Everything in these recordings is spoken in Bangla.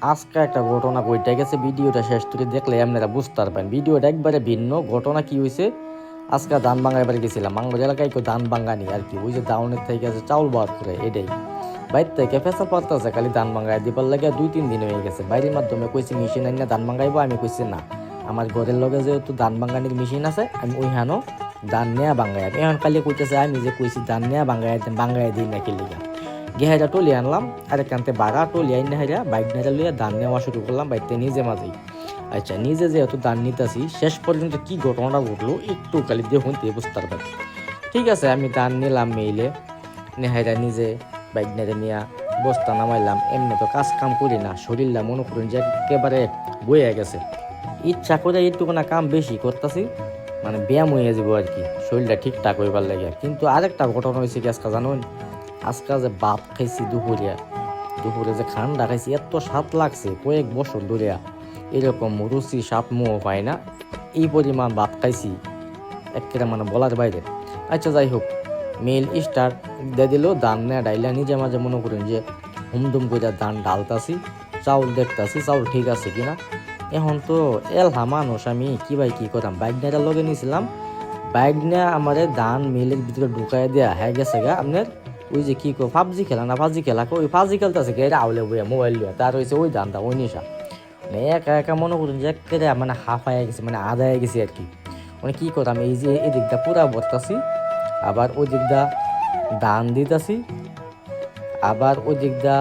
আজকে একটা ঘটনা কইটা গেছে, ভিডিওটা শেষ করে দেখলে আপনারা বুঝতে পারবেন। ভিডিওটা একবারে ভিন্ন। ঘটনা কি হয়েছে, আজকে ধান ভাঙা এবারে গেছিলাম মাঙ্গর এলাকায়, কেউ ধান ভাঙানি আর কি, ওই যে দাউনের থেকে আছে চাউল বার করে এটাই বাইর থেকে ফেসা পারতেছে খালি ধান ভাঙায় দিবার লাগে 2-3 দিন হয়ে গেছে। বাইরের মাধ্যমে কইছি মেশিন আনি না ধান ভাঙাইবো, আমি কইছি না, আমার ঘরের লগে যেহেতু ধান ভাঙানির মেশিন আছে আমি ওইখানো ধান নেয়া ভাঙাই। এখন কালি কইতেছে আমি যে কইছি ধান নেয়া ভাঙাই দিই নাকি লিগা গেহাইরা টলি আনলাম, আর এখানতে বাড়া টলি আইন হেরা বাইক নেড়া লইয়া ধান নেওয়া শুরু করলাম বাইতে নিজে মাঝেই। আচ্ছা, নিজে যেহেতু ধান নিতেছি, শেষ পর্যন্ত কি ঘটনাটা ঘটলো একটু খালি দেখুন বুঝতে পারবেন। ঠিক আছে, আমি ধান নিলাম মেইলে, নেহাইরা নিজে বাইক নেড়ে নিয়ে বস্তা নামাইলাম। এমনি তো কাজ কাম করি না, শরীরটা মনে করুন যে একেবারে বয়ে গেছে। ইচ্ছা করে একটুখানা কাম বেশি করতেছি, মানে ব্যায়াম হয়ে যাবো আর কি, শরীরটা ঠিকঠাক হইবার লাগে। কিন্তু আরেকটা ঘটনা হয়েছে কি আজকে জানুন, আজকে যে ভাত খাইছি দুপুরে যে খান্ডা খাইছি, এত স্বাদ লাগছে কয়েক বছর ধরে এরকম রুচি স্বাদ মোহ পায় না, এই পরিমাণ ভাত খাইছি একেবারে মানে বলার বাইরে। আচ্ছা যাই হোক, মেল স্টার্ট দিয়ে দিল, ধান নেয়া ডাইলা নিজে মাঝে মনে করেন যে হুমদুম করে ধান ডালতাছি, চাউল দেখতাছি চাউল ঠিক আছে কিনা। এখন তো এলহা মানুষ, আমি কি ভাই কি করতাম, বাইক নেওয়ার লগে নিয়েছিলাম, বাইক নিয়ে আমারে ধান মিলের ভিতরে ঢুকাই দেয়া হয়ে গেছে গা আপনার ওই যে কি পাবজি খেলা না ফাজি খেলা, ওই ফাজি খেলতেছে এটা আউলে বইয়া মোবাইল লিয়া, তার হয়েছে ওই ধানটা ওই নেশা। মানে একা একা মনে করুন যে একেবারে মানে হাফায় গেছে, মানে আদায় গেছে আর কি। মানে কি করতাম, এই যে এদিকটা পুরা বসতাছি, আবার ওই দিকটা ধান দিতেছি, আবার ওই দিকটা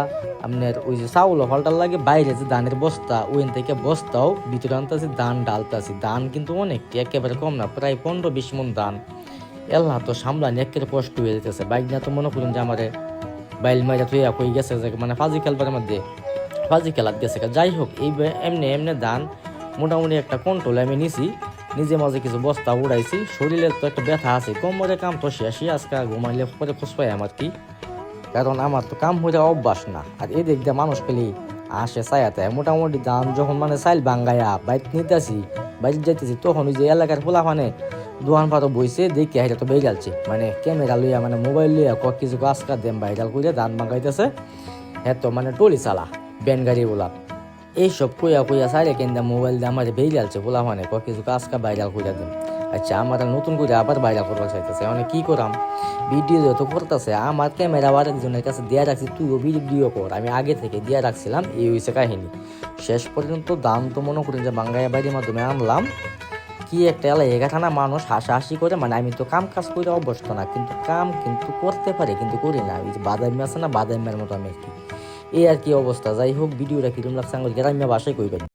আপনার ওই যে চাউল ফলটার লাগে বাইরে যে ধানের বস্তা, ওইখান থেকে বস্তাও ভিতরে আনতেছি, ধান ডালতাছি। ধান কিন্তু অনেকটি, একেবারে কম না, প্রায় 15-20 মন ধান। এল্লা তো সামলানি একেবারে কষ্ট হয়ে যেতেছে। বাইক না তো মনে করুন যে আমার বাইল মাইরা তুই কই গেছে যে মানে ফাজি খেলবার মধ্যে ফাজি খেলাত গেছে। যাই হোক, এই এমনি এমনি ধান মোটামুটি একটা কন্ট্রোলে আমি নিছি, নিজে মাঝে কিছু বস্তা উড়াইছি। শরীরের তো একটা ব্যথা আছে, কোমরে কাম তো শেষই, আজকে ঘুমাইলে পরে খোঁজ পাই আমার কি, কারণ আমার তো কাম হইতে অভ্যাস না। আর এদিক দিয়ে মানুষ পেলে আসে চায়াতে মোটামুটি ধান যখন মানে চাইল বাঙ্গাইয়া বাইক নিতেছি, বাইক যাইতেছি, তখন ওই যে এলাকার পোলা মানে দোকান পাতো বইছে দেখে এটা তো বেরিয়ালছে, মানে ক্যামেরা লইয়া মানে মোবাইল লইয়া কিছু আজকা দেম ভাইরাল করে ধান বাঙ্গাইতেছে। হ্যাঁ তো মানে টলি চালা ব্যান গাড়ি বলা এইসব কইয়া সাইরে কেন্দা মোবাইল দিয়ে আমার বেরিয়ালছে বলা মানে কিছু আজকা ভাইরাল করে দেন। আচ্ছা, আমার নতুন করে আবার ভাইরাল করবার চাইতেছে, মানে কি করাম, ভিডিও যেহেতু করতেছে, আমার ক্যামেরা আরেকজনের কাছে দেওয়া রাখছি, তুইও ভিডিও কর, আমি আগে থেকে দেওয়া রাখছিলাম। এই হয়েছে কাহিনী। শেষ পর্যন্ত দাম তো মনে করেন যে বাঙ্গাইয়া বাড়ির মাধ্যমে আনলাম, কি একটা এলাই এগাখানা মানুষ হাসাহাসি করে, মানে আমি তো কাম কাজ করে অভ্যস্ত না, কিন্তু কাম কিন্তু করতে পারে কিন্তু করি না। ওই যে বাদামি আছে না, বাদামের মতো আমি আর কি, এই আর কি অবস্থা। যাই হোক, ভিডিওটা কিরম লাগছে আমার গ্রাম্য ভাষায় কইবেন।